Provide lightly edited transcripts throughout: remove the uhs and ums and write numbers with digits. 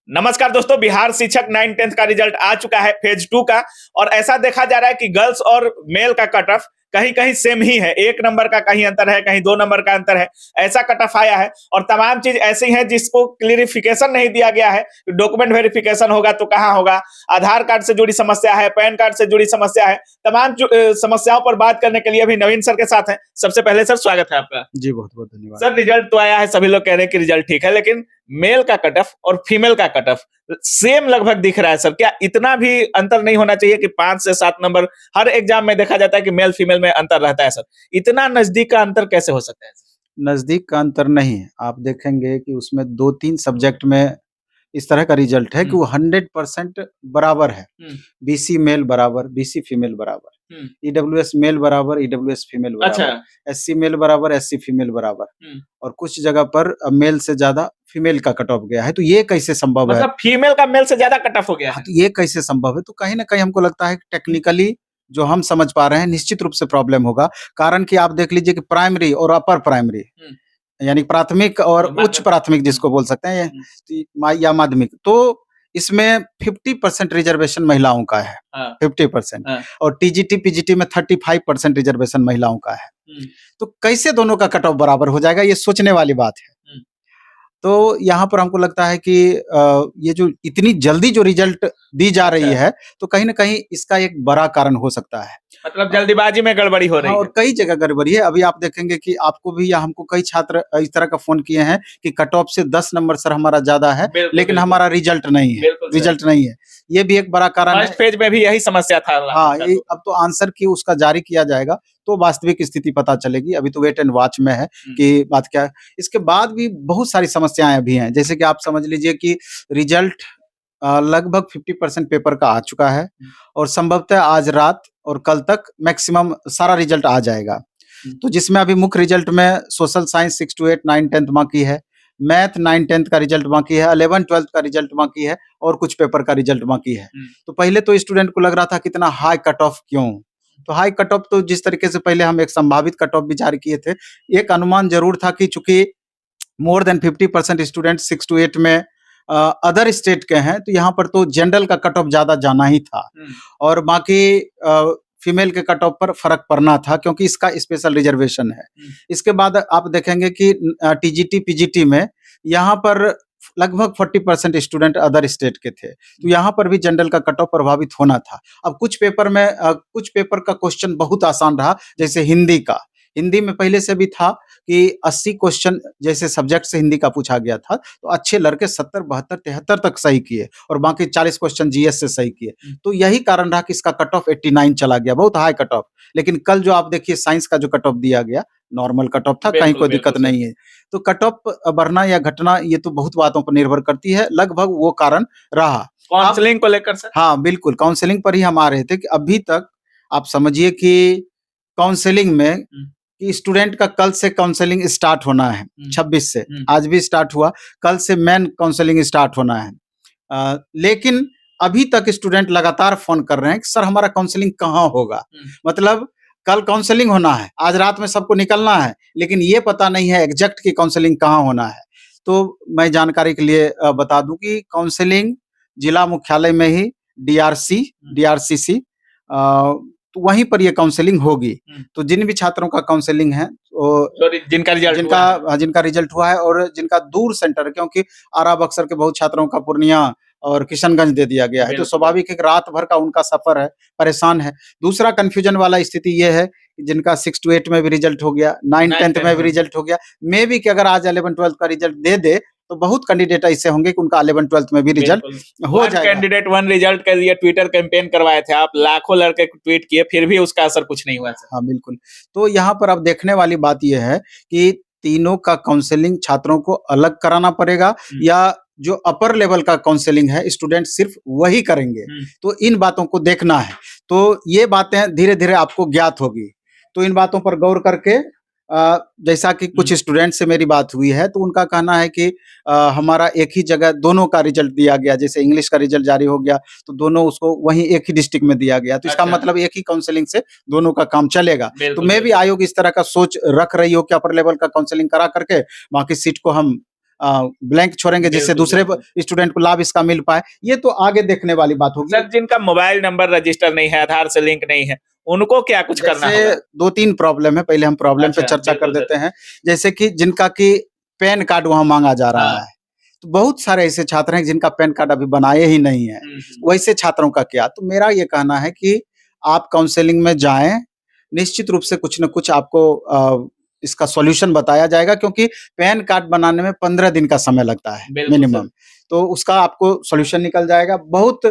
नमस्कार दोस्तों, बिहार शिक्षक 9th-10th का रिजल्ट आ चुका है फेज 2 का। और ऐसा देखा जा रहा है कि गर्ल्स और मेल का कट ऑफ कहीं कहीं सेम ही है। 1 नंबर का कहीं अंतर है, कहीं 2 नंबर का अंतर है। ऐसा कट ऑफ आया है और तमाम चीज ऐसी हैं जिसको क्लियरिफिकेशन नहीं दिया गया है। डॉक्यूमेंट वेरिफिकेशन होगा तो कहाँ होगा, आधार कार्ड से जुड़ी समस्या है, पैन कार्ड से जुड़ी समस्या है। तमाम समस्याओं पर बात करने के लिए अभी नवीन सर के साथ हैं। सबसे पहले सर स्वागत है आपका। जी बहुत बहुत धन्यवाद सर, रिजल्ट तो आया है, सभी लोग कह रहे हैं कि रिजल्ट ठीक है, लेकिन मेल का कट ऑफ और फीमेल का कट ऑफ सेम लगभग दिख रहा है। सर, क्या इतना भी अंतर नहीं होना चाहिए कि 5 से 7 नंबर हर एग्जाम में देखा जाता है कि मेल फीमेल में अंतर रहता है। सर, इतना नजदीक का अंतर कैसे हो सकता है? नज़दीक का अंतर नहीं है। आप देखेंगे कि उसमें 2-3 सब्जेक्ट में इस तरह का रिजल्ट है कि वो 100% बराबर है। बीसी मेल बराबर, बीसी फीमेल बराबर, ईडब्ल्यूएस मेल बराबर, ईडब्ल्यूएस फीमेल बराबर, अच्छा। एससी मेल बराबर, एससी फीमेल बराबर, और कुछ जगह पर मेल से ज़्यादा फीमेल का कट ऑफ गया है। तो ये कैसे संभव है? मतलब फीमेल का मेल से ज्यादा कट ऑफ हो गया हाँ, है? तो ये कैसे संभव है? तो कहीं न कहीं हमको लगता है कि टेक्निकली जो हम समझ पा रहे हैं, निश्चित रूप से प्रॉब्लम होगा। कारण कि आप देख लीजिए कि प्राइमरी और अपर प्राइमरी, यानी प्राथमिक और उच्च प्राथमिक जिसको बोल सकते हैं, या माध्यमिक, तो इसमें 50% रिजर्वेशन महिलाओं का है। 50%। और टीजीटी पीजीटी में 35% रिजर्वेशन महिलाओं का है। तो कैसे दोनों का कट ऑफ बराबर हो जाएगा, ये सोचने वाली बात है। तो यहाँ पर हमको लगता है कि ये जो इतनी जल्दी जो रिजल्ट दी जा रही है, तो कहीं न कहीं इसका एक बड़ा कारण हो सकता है। मतलब जल्दीबाजी में गड़बड़ी हो रही हाँ, है। और कई जगह गड़बड़ी है। अभी आप देखेंगे कि आपको भी या हमको कई छात्र इस तरह का फ़ोन किए हैं कि कट ऑफ से 10 नंबर सर हमारा ज़्यादा है, लेकिन हमारा रिजल्ट नहीं है, रिजल्ट नहीं है। ये भी एक बड़ा कारण है। फर्स्ट फेज में भी यही समस्या था। हाँ, ये अब तो आंसर की उसका जारी किया जाएगा, तो वास्तविक स्थिति पता चलेगी। अभी तो वेट एंड वॉच में है कि बात क्या है। इसके बाद भी बहुत सारी समस्याएँ अभी हैं। जैसे कि आप समझ लीजिए कि रिजल्ट लगभग 50% पेपर का आ चुका है और संभवतः आज रात और कल तक मैक्सिमम सारा रिजल्ट आ जाएगा। तो जिसमें अभी मुख्य रिजल्ट में सोशल साइंस 6 to 8, 9-10 बाकी है, मैथ 9-10 का रिजल्ट बाकी है, 11-12 का रिजल्ट बाकी है और कुछ पेपर का रिजल्ट बाकी है। तो पहले तो स्टूडेंट को लग रहा था कितना हाई कट ऑफ क्यों? तो हाई कट ऑफ तो जिस तरीके से पहले हम एक संभावित कट ऑफ भी जारी किए थे, एक अनुमान जरूर था कि चूंकि मोर देन 50% स्टूडेंट 6 to 8 में अदर स्टेट के हैं, तो यहाँ पर तो जनरल का कट ऑफ ज्यादा जाना ही था और बाकी फीमेल के कट ऑफ पर फर्क पड़ना था, क्योंकि इसका स्पेशल रिजर्वेशन है। इसके बाद आप देखेंगे कि टीजीटी पीजीटी में यहाँ पर लगभग 40% स्टूडेंट अदर स्टेट के थे, तो यहाँ पर भी जनरल का कट ऑफ प्रभावित होना था। अब कुछ पेपर में कुछ पेपर का क्वेश्चन बहुत आसान रहा, जैसे हिंदी का। हिंदी में पहले से भी था कि 80 क्वेश्चन जैसे सब्जेक्ट से हिंदी का पूछा गया था, तो अच्छे लड़के 70, 72, 73 तक सही किए और बाकी 40 क्वेश्चन जीएस से सही किए। तो यही कारण रहा कि इसका कट ऑफ 89 चला गया, बहुत हाई कट ऑफ। लेकिन कल जो आप देखिए साइंस का जो कट ऑफ दिया गया, नॉर्मल कट ऑफ था, कहीं कोई दिक्कत नहीं है। तो कट ऑफ बढ़ना या घटना ये तो बहुत बातों पर निर्भर करती है, लगभग वो कारण रहा। काउंसलिंग को लेकर सर? हाँ, बिल्कुल, काउंसलिंग पर ही हम आ रहे थे कि अभी तक आप समझिए कि काउंसलिंग में कि स्टूडेंट का कल से काउंसलिंग स्टार्ट होना है, 26 से, आज भी स्टार्ट हुआ, कल से मेन काउंसलिंग स्टार्ट होना है। लेकिन अभी तक स्टूडेंट लगातार फोन कर रहे हैं कि सर हमारा काउंसलिंग कहाँ होगा। मतलब कल काउंसलिंग होना है, आज रात में सबको निकलना है, लेकिन ये पता नहीं है एग्जैक्ट की काउंसलिंग कहाँ होना है। तो मैं जानकारी के लिए बता दूं कि काउंसलिंग जिला मुख्यालय में ही डीआरसीसी, तो वहीं पर ये काउंसलिंग होगी। तो जिन भी छात्रों का काउंसलिंग है, जिनका रिजल्ट हुआ है और जिनका दूर सेंटर है, क्योंकि आरा बक्सर के बहुत छात्रों का पूर्णिया और किशनगंज दे दिया गया है, तो स्वाभाविक है कि रात भर का उनका सफर है, परेशान है। दूसरा कंफ्यूजन वाला स्थिति ये है कि जिनका 6 to 8 में भी रिजल्ट हो गया, 9-10 में भी रिजल्ट हो गया, मे बी कि अगर आज 11-12 का रिजल्ट दे दे तो बहुत कैंडिडेट ऐसे होंगे कि उनका 11-12 में भी रिजल्ट हो जाएगा। कैंडिडेट वन रिजल्ट के लिए ट्विटर कैंपेन करवाए थे आप, लाखों लड़के ट्वीट किए, फिर भी उसका असर कुछ नहीं हुआ। हाँ बिल्कुल। तो यहाँ पर अब देखने वाली बात यह है कि तीनों का काउंसलिंग छात्रों को अलग कराना पड़ेगा या जो अपर लेवल का काउंसलिंग है स्टूडेंट सिर्फ वही करेंगे। तो इन बातों को देखना है, तो ये बातें धीरे धीरे आपको ज्ञात होगी। तो इन बातों पर गौर करके जैसा कि कुछ स्टूडेंट से मेरी बात हुई है, तो उनका कहना है कि हमारा एक ही जगह दोनों का रिजल्ट दिया गया, जैसे इंग्लिश का रिजल्ट जारी हो गया तो दोनों उसको वहीं एक ही डिस्ट्रिक्ट में दिया गया, तो इसका मतलब एक ही काउंसलिंग से दोनों का काम चलेगा। तो मैं भी आयोग इस तरह का सोच रख रही हो कि अपर लेवल का काउंसलिंग करा करके बाकी सीट को हम ब्लैंक छोड़ेंगे जिससे बिल्कुल, दूसरे बिल्कुल। स्टूडेंट को लाभ इसका मिल पाए, ये तो आगे देखने वाली बात होगी। सर जिनका मोबाइल नंबर रजिस्टर नहीं है, आधार से लिंक नहीं है, उनको क्या कुछ करना जैसे होगा? 2-3 प्रॉब्लम है, पहले हम प्रॉब्लम पे अच्छा, चर्चा कर बिल्कुल सर। देते हैं। जैसे कि जिनका कि पैन कार्ड वहाँ माँगा जा रहा हाँ। है, तो बहुत सारे ऐसे छात्र हैं जिनका पैन कार्ड अभी बनाए ही नहीं है, वैसे छात्रों का क्या? तो मेरा ये कहना है कि आप काउंसलिंग में जाएँ, निश्चित रूप से कुछ न कुछ आपको इसका सॉल्यूशन बताया जाएगा, क्योंकि पैन कार्ड बनाने में 15 दिन का समय लगता है बिल्कुल सर। मिनिमम। तो उसका आपको सॉल्यूशन निकल जाएगा। बहुत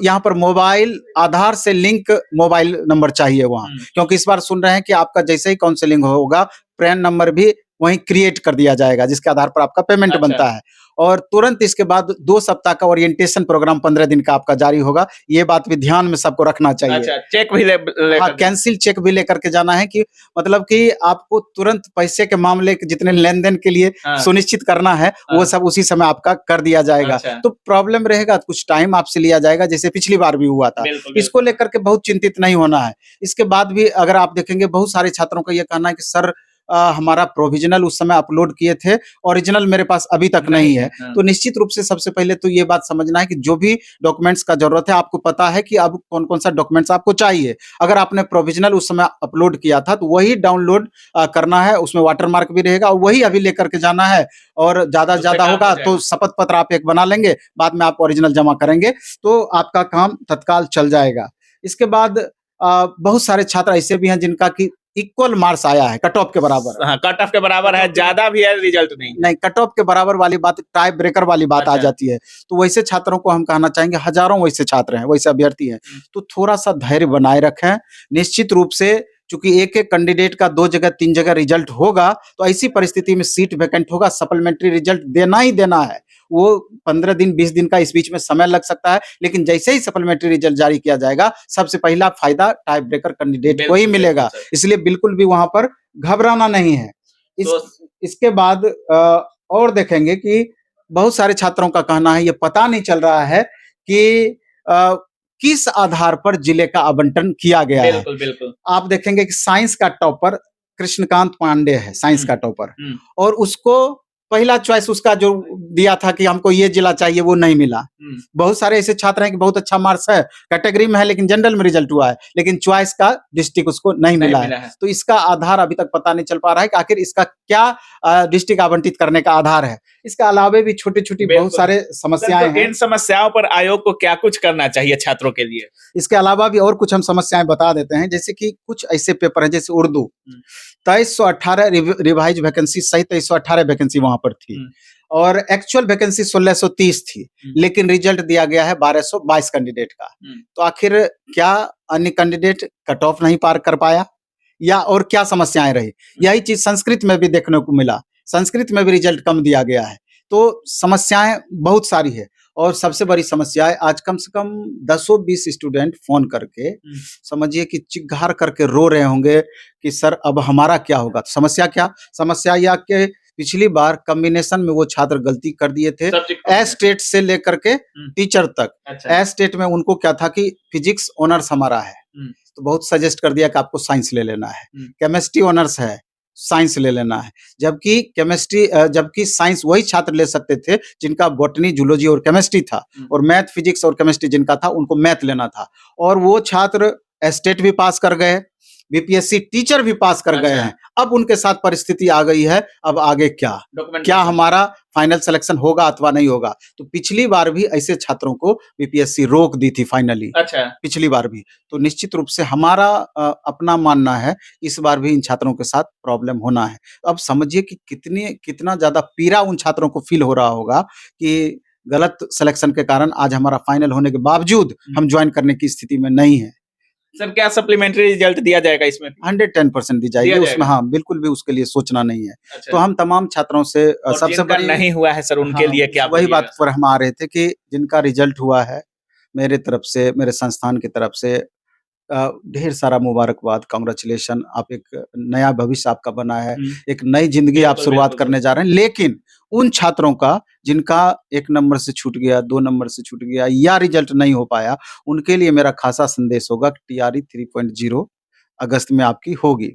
यहाँ पर मोबाइल आधार से लिंक मोबाइल नंबर चाहिए वहाँ, क्योंकि इस बार सुन रहे हैं कि आपका जैसे ही काउंसलिंग होगा, पैन नंबर भी वहीं क्रिएट कर दिया जाएगा, जिसके आधार पर आपका पेमेंट अच्छा। बनता है। और तुरंत इसके बाद 2 सप्ताह का ओरिएंटेशन प्रोग्राम 15 दिन का आपका जारी होगा। ये बात भी ध्यान में सबको रखना चाहिए। अच्छा, चेक भी हाँ, लेकर कैंसिल चेक भी लेकर के जाना है, कि मतलब कि आपको तुरंत पैसे के मामले के जितने लेन-देन के लिए हाँ। सुनिश्चित करना है, वो हाँ। सब उसी समय आपका कर दिया जाएगा। अच्छा। तो प्रॉब्लम रहेगा, कुछ टाइम आपसे लिया जाएगा, जैसे पिछली बार भी हुआ था। बिल्कुल, इसको बिल्कुल। लेकर के बहुत चिंतित नहीं होना है। इसके बाद भी अगर आप देखेंगे, बहुत सारे छात्रों का ये कहना है कि सर हमारा प्रोविज़नल उस समय अपलोड किए थे, ओरिजिनल मेरे पास अभी तक नहीं है। हाँ। तो निश्चित रूप से सबसे पहले तो ये बात समझना है कि जो भी डॉक्यूमेंट्स का ज़रूरत है, आपको पता है कि अब कौन-कौन सा डॉक्यूमेंट्स आपको चाहिए। अगर आपने प्रोविज़नल उस समय अपलोड किया था, तो वही डाउनलोड करना है, उसमें वाटरमार्क भी रहेगा, और वही अभी लेकर के जाना है। और ज़्यादा से उससे ज़्यादा काम हो होगा जाएगा। तो शपथ पत्र आप एक बना लेंगे, बाद में आप ओरिजिनल जमा करेंगे, तो आपका काम तत्काल चल जाएगा। इसके बाद बहुत सारे छात्र ऐसे भी हैं जिनका कि इक्वल मार्क्स आया है, कट ऑफ के बराबर। हाँ, कट ऑफ के बराबर है, ज़्यादा भी है, रिजल्ट नहीं है। नहीं, कट ऑफ के बराबर वाली बात, टाई ब्रेकर वाली बात आ अच्छा। जाती है। तो वैसे छात्रों को हम कहना चाहेंगे, हज़ारों वैसे छात्र हैं, वैसे अभ्यर्थी हैं, तो थोड़ा-सा धैर्य बनाए रखें। निश्चित रूप से चूँकि एक-एक कैंडिडेट का 2 जगह 3 जगह रिजल्ट होगा, तो ऐसी परिस्थिति में सीट वैकेंट होगा, सप्लीमेंट्री रिजल्ट देना ही देना है। वो 15 दिन, 20 दिन का इस बीच में समय लग सकता है, लेकिन जैसे ही सप्लीमेंट्री रिजल्ट जारी किया जाएगा, सबसे पहला फ़ायदा टाई ब्रेकर कैंडिडेट को ही बिल्कुल, मिलेगा। बिल्कुल सर। इसलिए बिल्कुल भी वहाँ पर घबराना नहीं है। इस तो इसके बाद और देखेंगे कि बहुत सारे छात्रों का कहना है, ये पता नहीं चल रहा है कि अ, किस आधार पर जिले का आवंटन किया गया है। बिल्कुल, बिल्कुल। आप देखेंगे कि साइंस का टॉपर कृष्णकांत पांडे है, साइंस का टॉपर, और उसको पहला चॉइस उसका जो दिया था कि हमको ये जिला चाहिए, वो नहीं मिला। बहुत सारे ऐसे छात्र हैं कि बहुत अच्छा मार्क्स है, कैटेगरी में है, लेकिन जनरल में रिजल्ट हुआ है, लेकिन चॉइस का डिस्ट्रिक्ट उसको नहीं मिला है। तो इसका आधार अभी तक पता नहीं चल पा रहा है कि आखिर इसका क्या डिस्ट्रिक्ट आवंटित करने का आधार है। इसके अलावे भी छोटी-छोटी बहुत सारे समस्याएँ तो हैं। इन समस्याओं पर आयोग को क्या कुछ करना चाहिए छात्रों के लिए? इसके अलावा भी और कुछ हम समस्याएँ बता देते हैं, जैसे कि कुछ ऐसे पेपर हैं, जैसे उर्दू, 2318 रिवाइज वैकेंसी सहित 2318 वैकेंसी वहाँ पर थी, और एक्चुअल वैकेंसी 1630 थी, लेकिन रिजल्ट दिया गया है 1222 कैंडिडेट का। तो आखिर क्या अन्य कैंडिडेट कट ऑफ नहीं पार कर पाया, या और क्या समस्याएँ रही? यही चीज़ संस्कृत में भी देखने को मिला, संस्कृत में भी रिजल्ट कम दिया गया है। तो समस्याएँ बहुत सारी है, और सबसे बड़ी समस्या है, आज कम से कम 10-20 स्टूडेंट फ़ोन करके समझिए कि चिल्ला करके रो रहे होंगे कि सर अब हमारा क्या होगा? तो समस्या क्या? समस्या यह कि पिछली बार कॉम्बिनेशन में वो छात्र गलती कर दिए थे, ए-स्टेट से लेकर के टीचर तक। अच्छा। ए-स्टेट में उनको क्या था कि फिजिक्स ऑनर्स हमारा है, तो बहुत सजेस्ट कर दिया कि आपको साइंस ले लेना है। केमिस्ट्री ऑनर्स है, साइंस ले लेना है। जबकि साइंस वही छात्र ले सकते थे जिनका बॉटनी, जूलॉजी और केमिस्ट्री था, और मैथ, फिजिक्स और केमिस्ट्री जिनका था, उनको मैथ लेना था। और वो छात्र एस्टेट भी पास कर गए, बीपीएससी टीचर भी पास कर गए हैं। अब उनके साथ परिस्थिति आ गई है, अब आगे क्या? क्या हमारा फाइनल सिलेक्शन होगा अथवा नहीं होगा? तो पिछली बार भी ऐसे छात्रों को बीपीएससी रोक दी थी फाइनली। अच्छा। पिछली बार भी। तो निश्चित रूप से हमारा अपना मानना है, इस बार भी इन छात्रों के साथ प्रॉब्लम होना है। अब समझिए कि कितना ज़्यादा पीड़ा उन छात्रों को फ़ील हो रहा होगा कि गलत सिलेक्शन के कारण आज हमारा फाइनल होने के बावजूद हम जॉइन करने की स्थिति में नहीं है। सर क्या सप्लीमेंट्री रिजल्ट दिया जाएगा इसमें? 110% दी जाएगी उसमें, हाँ, बिल्कुल भी उसके लिए सोचना नहीं है। अच्छा। तो हम तमाम छात्रों से सबसे जिनका बड़ी नहीं हुआ है सर उनके लिए क्या वही बोलिएगा? बात पर हम आ रहे थे कि जिनका रिजल्ट हुआ है, मेरे तरफ से, मेरे संस्थान की तरफ से ढेर सारा मुबारकबाद, कांग्रेचुलेशन, आप एक नया भविष्य आपका बना है, एक नई ज़िंदगी आप बिल्कुल, शुरुआत बिल्कुल। करने जा रहे हैं। लेकिन उन छात्रों का जिनका 1 नंबर से छूट गया, 2 नंबर से छूट गया, या रिजल्ट नहीं हो पाया, उनके लिए मेरा ख़ासा संदेश होगा कि टीआरई 3.0 अगस्त में आपकी होगी।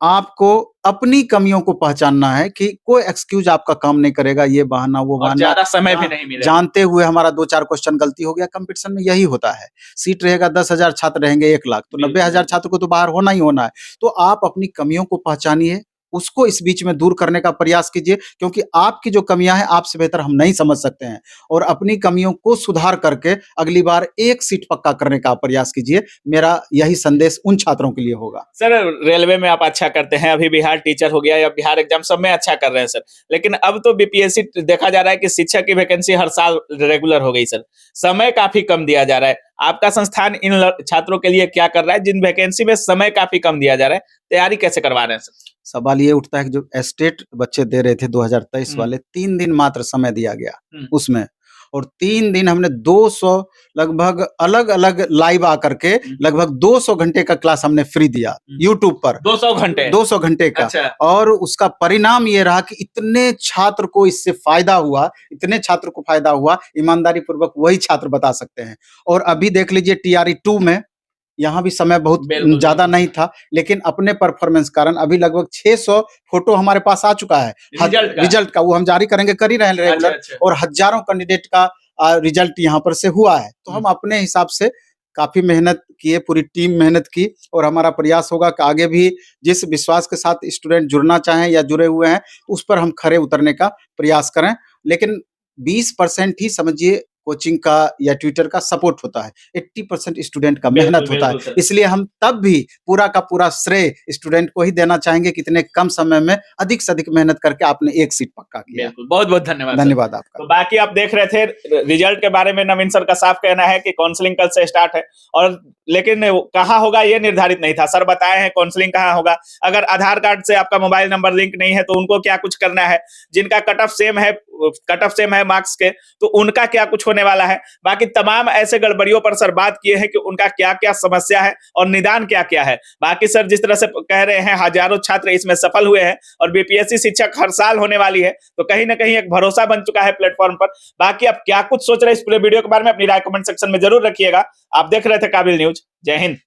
आपको अपनी कमियों को पहचानना है कि कोई एक्सक्यूज आपका काम नहीं करेगा, ये बहाना वो और बहाना। ज्यादा समय भी हाँ, नहीं मिलेगा। जानते हुए हमारा 2-4 क्वेश्चन गलती हो गया, कंपटीशन में यही होता है। सीट रहेगा 10,000 छात्र रहेंगे 1 लाख, तो बिल्कुल, 90,000 बिल्कुल। छात्र को तो बाहर होना ही होना है। तो आप अपनी कमियों को पहचानिए, उसको इस बीच में दूर करने का प्रयास कीजिए, क्योंकि आपकी जो कमियाँ हैं, आपसे बेहतर हम नहीं समझ सकते हैं। और अपनी कमियों को सुधार करके अगली बार 1 सीट पक्का करने का प्रयास कीजिए। मेरा यही संदेश उन छात्रों के लिए होगा। सर, रेलवे में आप अच्छा करते हैं, अभी बिहार टीचर हो गया या बिहार एग्जाम सब में अच्छा कर रहे हैं सर। लेकिन अब तो बीपीएससी देखा जा रहा है कि शिक्षक की वैकेंसी हर साल रेगुलर हो गई सर। समय काफ़ी कम दिया जा रहा है। आपका संस्थान इन छात्रों के लिए क्या कर रहा है जिन वैकेंसी में समय काफ़ी कम दिया जा रहा है? तैयारी कैसे करवा रहे हैं सर? सवाल ये उठता है कि जो स्टेट बच्चे दे रहे थे 2023 हुँ। वाले, 3 दिन मात्र समय दिया गया हुँ। उसमें, और 3 दिन हमने 200 लगभग अलग-अलग लाइव आकर के लगभग 200 घंटे का क्लास हमने फ्री दिया यूट्यूब पर। 200 घंटे? 200 घंटे का। अच्छा। और उसका परिणाम ये रहा कि इतने छात्र को इससे फ़ायदा हुआ, इतने छात्र को फ़ायदा हुआ, ईमानदारी पूर्वक वही छात्र बता सकते हैं। और अभी देख लीजिए टीआरई 2 में यहाँ भी समय बहुत बिल्कुल, ज़्यादा बिल्कुल। नहीं था, लेकिन अपने परफ़ॉर्मेंस कारण अभी लगभग 600 फ़ोटो हमारे पास आ चुका है। रिज़ल्ट का वो हम जारी करेंगे, कर ही रहे हैं अच्छा, रेगुलर, अच्छा। और हज़ारों कैंडिडेट का रिज़ल्ट यहाँ पर से हुआ है। तो हम अपने हिसाब से काफ़ी मेहनत किए, पूरी टीम मेहनत की, और हमारा प्रयास होगा कि आगे भी जिस विश्वास के साथ स्टूडेंट जुड़ना चाहें या जुड़े हुए हैं, उस पर हम खरे उतरने का प्रयास करें। लेकिन 20% ही समझिए कोचिंग का या ट्यूटर का सपोर्ट होता है, 80% स्टूडेंट का बिल्कुल, मेहनत होता है। बिल्कुल सर। इसलिए हम तब भी पूरा का पूरा श्रेय स्टूडेंट को ही देना चाहेंगे कि इतने कम समय में अधिक से अधिक मेहनत करके आपने 1 सीट पक्का किया। बिल्कुल, बहुत-बहुत धन्यवाद सर। धन्यवाद आपका। तो बाकी आप देख रहे थे रिजल्ट के बारे में नवीन सर का साफ कहना है कि काउंसलिंग कल से स्टार्ट है, और लेकिन कहाँ होगा ये निर्धारित नहीं था। सर बताए हैं काउंसलिंग कहाँ होगा। अगर आधार कार्ड से आपका मोबाइल नंबर लिंक नहीं है तो उनको क्या कुछ करना है, जिनका कट ऑफ सेम है मार्क्स के, तो उनका क्या कुछ होने वाला है। बाकी तमाम ऐसे गड़बड़ियों पर सर बात किए हैं कि उनका क्या-क्या समस्या है और निदान क्या-क्या है। बाकी सर जिस तरह से कह रहे हैं हजारों छात्र इसमें सफल हुए हैं और बीपीएससी शिक्षक हर साल होने वाली है, तो कहीं न कहीं एक भरोसा बन चुका है प्लेटफॉर्म पर। बाकी आप क्या कुछ सोच रहे हैं इस पूरे वीडियो के बारे में अपनी राय कमेंट सेक्शन में जरूर रखिएगा। आप देख रहे थे काबिल न्यूज़। जय हिंद।